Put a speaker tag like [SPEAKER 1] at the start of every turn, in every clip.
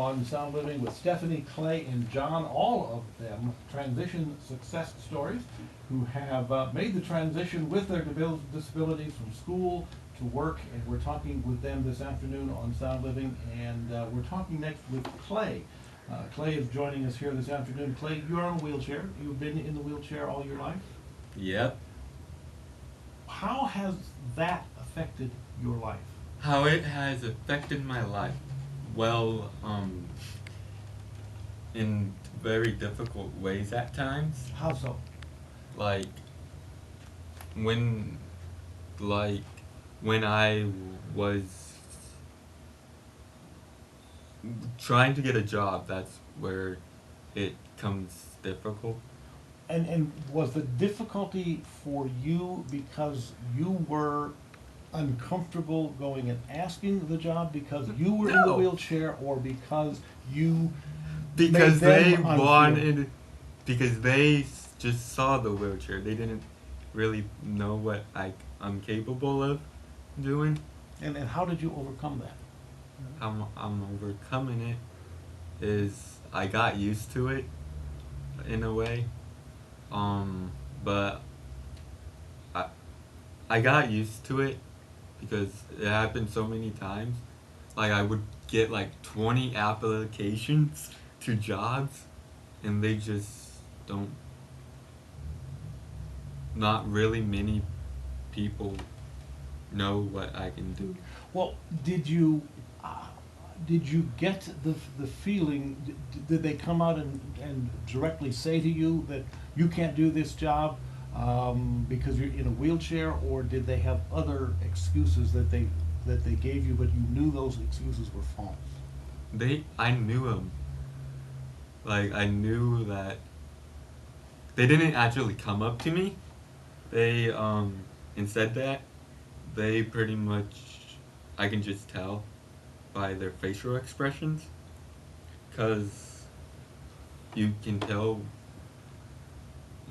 [SPEAKER 1] on Sound Living with Stephanie, Clay, and John, all of them transition success stories who have made the transition with their disabilities from school to work, and we're talking with them this afternoon on Sound Living, and we're talking next with Clay. Clay is joining us here this afternoon. Clay, you're on a wheelchair. You've been in the wheelchair all your life?
[SPEAKER 2] Yep.
[SPEAKER 1] How has that affected your life?
[SPEAKER 2] How it has affected my life? Well, in very difficult ways at times.
[SPEAKER 1] How so?
[SPEAKER 2] Like, when, when I was trying to get a job, that's where it comes difficult.
[SPEAKER 1] And was the difficulty for you because you were uncomfortable going and asking the job because you were in the
[SPEAKER 2] No.
[SPEAKER 1] wheelchair, or because you
[SPEAKER 2] Because
[SPEAKER 1] made
[SPEAKER 2] they
[SPEAKER 1] them unfeel-
[SPEAKER 2] wanted, because they just saw the wheelchair. They didn't really know what I'm capable of doing.
[SPEAKER 1] And how did you overcome that?
[SPEAKER 2] I'm overcoming it is I got used to it in a way. But I got used to it because it happened so many times. Like, I would get like 20 applications to jobs, and they just don't, not really many people know what I can do.
[SPEAKER 1] Well, did you get the feeling, did they come out and directly say to you that you can't do this job because you're in a wheelchair, or did they have other excuses that they gave you, but you knew those excuses were false?
[SPEAKER 2] I knew them. Like, I knew that they didn't actually come up to me. They, instead that, they pretty much, I can just tell by their facial expressions, because you can tell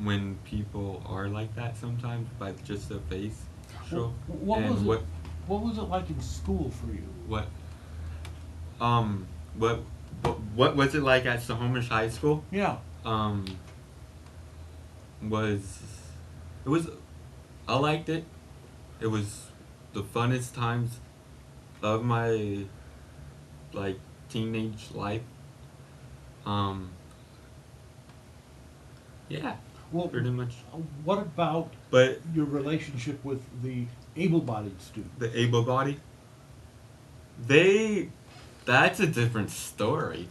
[SPEAKER 2] when people are like that sometimes by just their face.
[SPEAKER 1] What was it like in school for you?
[SPEAKER 2] What was it like at Snohomish High School?
[SPEAKER 1] Yeah.
[SPEAKER 2] Was it was I liked it. It was the funnest times of my teenage life. Yeah.
[SPEAKER 1] Well,
[SPEAKER 2] pretty much.
[SPEAKER 1] What about
[SPEAKER 2] But
[SPEAKER 1] your relationship with the able-bodied students?
[SPEAKER 2] the able body, that's a different story.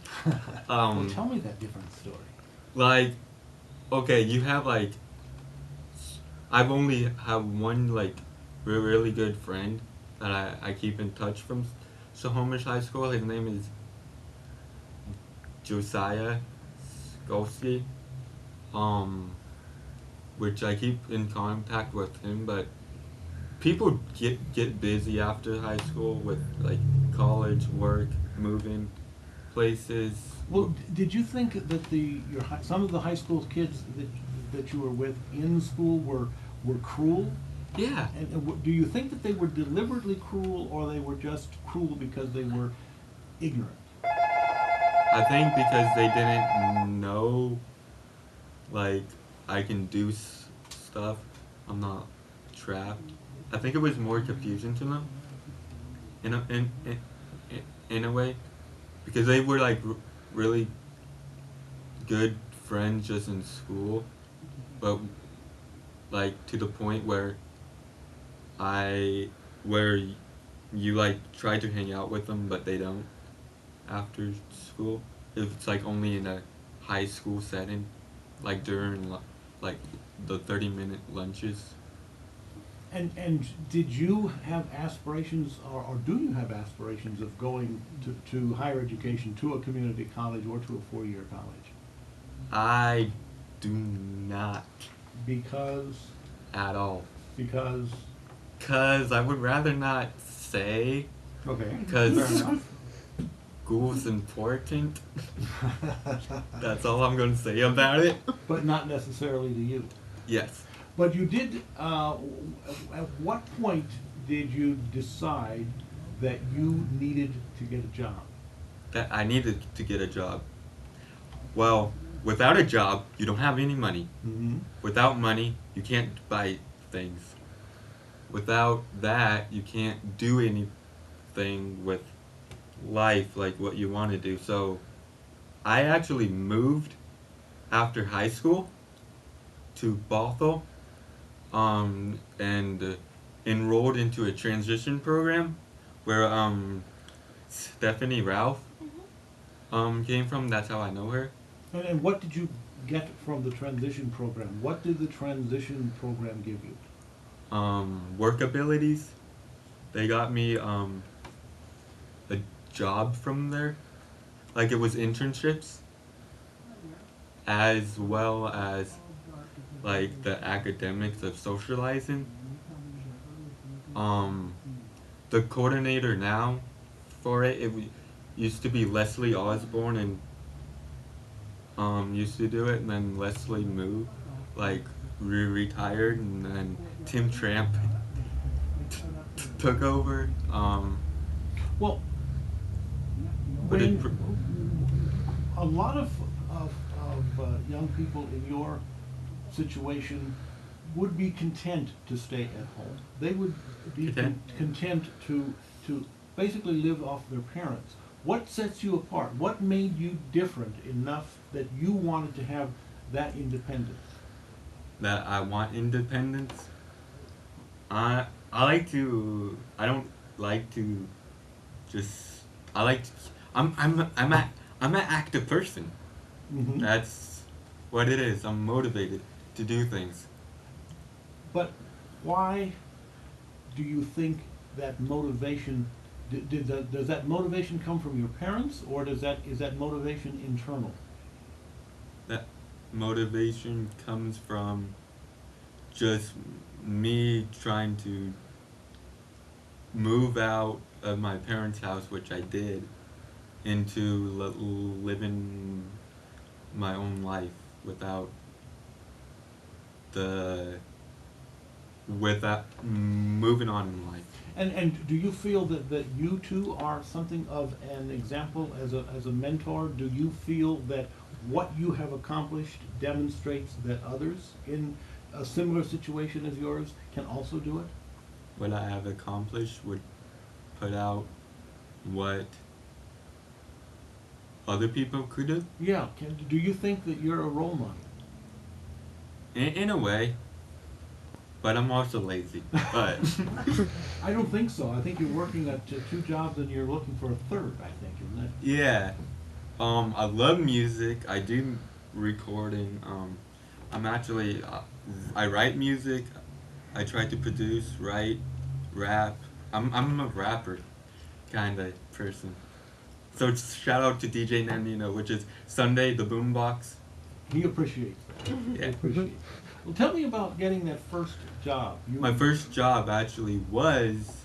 [SPEAKER 1] Well, tell me that different story.
[SPEAKER 2] Like, okay, you have I've only have one really good friend that I keep in touch from Snohomish High School. His name is Josiah Skolsky, which I keep in contact with him, but people get busy after high school with college, work, moving places.
[SPEAKER 1] Well, did you think that some of the high school kids that you were with in school were cruel?
[SPEAKER 2] Yeah.
[SPEAKER 1] And do you think that they were deliberately cruel, or they were just cruel because they were ignorant?
[SPEAKER 2] I think because they didn't know, I can do stuff. I'm not trapped. I think it was more confusion to them, in a way, because they were really good friends just in school, but to the point where you try to hang out with them, but they don't after school. If it's only in a high school setting, during the 30-minute lunches.
[SPEAKER 1] And did you have aspirations, or do you have aspirations of going to higher education, to a community college or to a 4-year college?
[SPEAKER 2] I do not.
[SPEAKER 1] Because?
[SPEAKER 2] At all.
[SPEAKER 1] Because?
[SPEAKER 2] Because I would rather not say.
[SPEAKER 1] Okay.
[SPEAKER 2] Because school's important. That's all I'm going to say about it.
[SPEAKER 1] But not necessarily to you.
[SPEAKER 2] Yes.
[SPEAKER 1] But you did, at what point did you decide that you needed to get a job?
[SPEAKER 2] that I needed to get a job. Well, without a job, you don't have any money.
[SPEAKER 1] Mm-hmm.
[SPEAKER 2] Without money, you can't buy things. Without that, you can't do anything with life like what you want to do. So, I actually moved after high school to Bothell, and enrolled into a transition program where Stephanie Ralph came from. That's how I know her.
[SPEAKER 1] And what did you get from the transition program? What did the transition program give you?
[SPEAKER 2] Work abilities. They got me a job from there. Like it was internships, as well as like the academics of socializing. Um, the coordinator now for it used to be Leslie Osborne, and used to do it, and then Leslie moved, like retired, and then Tim Tramp took over.
[SPEAKER 1] Well,
[SPEAKER 2] But it,
[SPEAKER 1] when a lot of young people in your situation would be content to stay at home. They would be content to basically live off their parents. What sets you apart? What made you different enough that you wanted to have that independence?
[SPEAKER 2] that I want independence. I like to. I don't like to just. I like. To, I'm an active person.
[SPEAKER 1] Mm-hmm.
[SPEAKER 2] That's what it is. I'm motivated to do things.
[SPEAKER 1] But why do you think that motivation, does that motivation come from your parents, or is that motivation internal?
[SPEAKER 2] That motivation comes from just me trying to move out of my parents' house, which I did, into living my own life without the without moving on in life.
[SPEAKER 1] And do you feel that you two are something of an example as a mentor? Do you feel that what you have accomplished demonstrates that others in a similar situation as yours can also do it?
[SPEAKER 2] What I have accomplished would put out what other people could do.
[SPEAKER 1] Yeah. Do you think that you're a role model?
[SPEAKER 2] In a way, but I'm also lazy. But
[SPEAKER 1] I don't think so. I think you're working at two jobs and you're looking for a third, I think, isn't it?
[SPEAKER 2] yeah, I love music. I do recording. I'm actually I write music. I try to produce, write, rap. I'm a rapper kind of person. So shout out to DJ Nandino, which is Sunday the Boombox.
[SPEAKER 1] He appreciates that. He
[SPEAKER 2] Yeah.
[SPEAKER 1] appreciates it. Well, tell me about getting that first job.
[SPEAKER 2] My first job actually was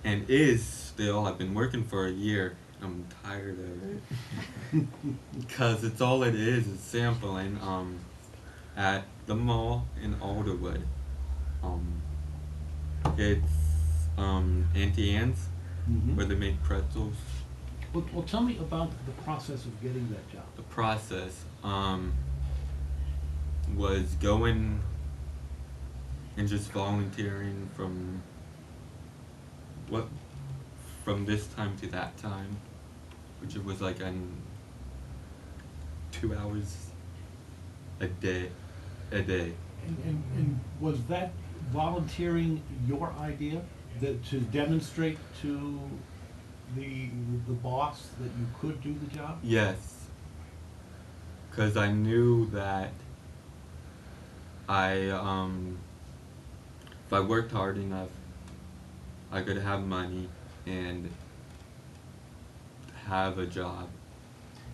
[SPEAKER 2] and is still. I've been working for a year. I'm tired of it because it's all it is sampling. At the mall in Alderwood. It's Auntie Anne's
[SPEAKER 1] Mhm.
[SPEAKER 2] where they make pretzels.
[SPEAKER 1] Well, tell me about the process of getting that job.
[SPEAKER 2] The process was going and just volunteering what from this time to that time, which it was like 2 hours a day.
[SPEAKER 1] And was that volunteering your idea, that to demonstrate to the boss that you could do the job?
[SPEAKER 2] Yes, because I knew that if I worked hard enough, I could have money and have a job.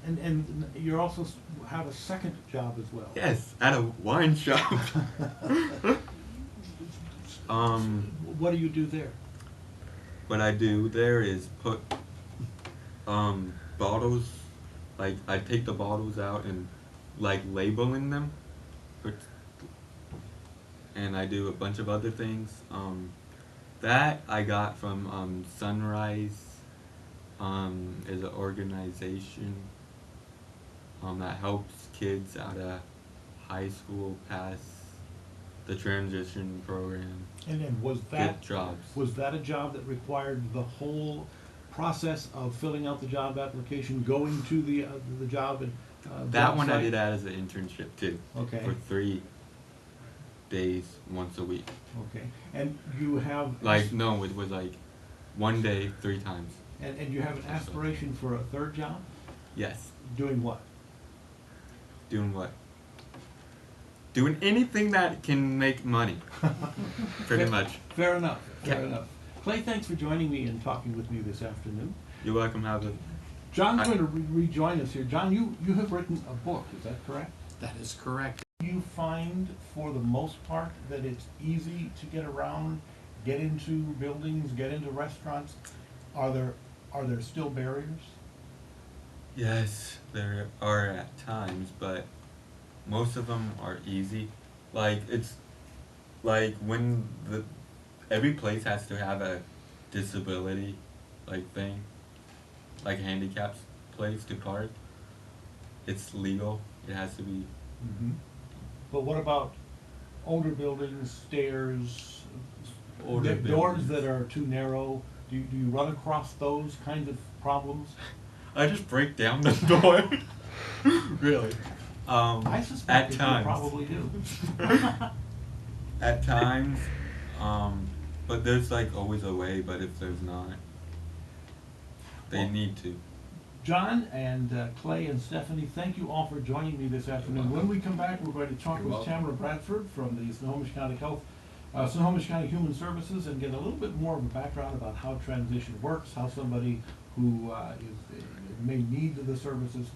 [SPEAKER 1] And you also have a second job as well.
[SPEAKER 2] Yes, at a wine shop.
[SPEAKER 1] What do you do there?
[SPEAKER 2] What I do there is put bottles, like I take the bottles out and like labeling them, and I do a bunch of other things. That I got from Sunrise is an organization that helps kids out of high school pass the transition program,
[SPEAKER 1] And then was
[SPEAKER 2] get
[SPEAKER 1] that,
[SPEAKER 2] jobs.
[SPEAKER 1] was that a job that required the whole process of filling out the job application, going to the job and,
[SPEAKER 2] That
[SPEAKER 1] job
[SPEAKER 2] one I
[SPEAKER 1] site?
[SPEAKER 2] did that as an internship too.
[SPEAKER 1] Okay.
[SPEAKER 2] For 3 days, once a week.
[SPEAKER 1] Okay, and you have.
[SPEAKER 2] Like, no, it was like 1 day, 3 times.
[SPEAKER 1] And you have an aspiration for a third job?
[SPEAKER 2] Yes.
[SPEAKER 1] Doing what?
[SPEAKER 2] Doing what? Doing anything that can make money. Pretty much.
[SPEAKER 1] Fair enough, fair
[SPEAKER 2] Okay.
[SPEAKER 1] enough. Clay, thanks for joining me and talking with me this afternoon.
[SPEAKER 2] You're welcome, have a.
[SPEAKER 1] John's going to rejoin us here. John, you have written a book, is that correct?
[SPEAKER 3] That is correct.
[SPEAKER 1] Do you find, for the most part, that it's easy to get around, get into buildings, get into restaurants? Are there still barriers?
[SPEAKER 2] Yes, there are at times, but most of them are easy. Like, it's like when every place has to have a disability like thing, like handicaps place to park. It's legal. It has to be.
[SPEAKER 1] Mm-hmm. But what about older buildings, stairs,
[SPEAKER 2] Older
[SPEAKER 1] doors
[SPEAKER 2] buildings.
[SPEAKER 1] that are too narrow? Do you run across those kinds of problems?
[SPEAKER 2] I just break down the door. Really.
[SPEAKER 1] I suspect
[SPEAKER 2] At
[SPEAKER 1] that you
[SPEAKER 2] times.
[SPEAKER 1] probably do.
[SPEAKER 2] At times, but there's like always a way. But if there's not, they
[SPEAKER 1] Well,
[SPEAKER 2] need to.
[SPEAKER 1] John and Clay and Stephanie, thank you all for joining me this afternoon. When we come back, we're going to talk
[SPEAKER 3] You're
[SPEAKER 1] with
[SPEAKER 3] welcome.
[SPEAKER 1] Tamara Bradford from the Snohomish County Snohomish County Human Services, and get a little bit more of a background about how transition works, how somebody who may need the services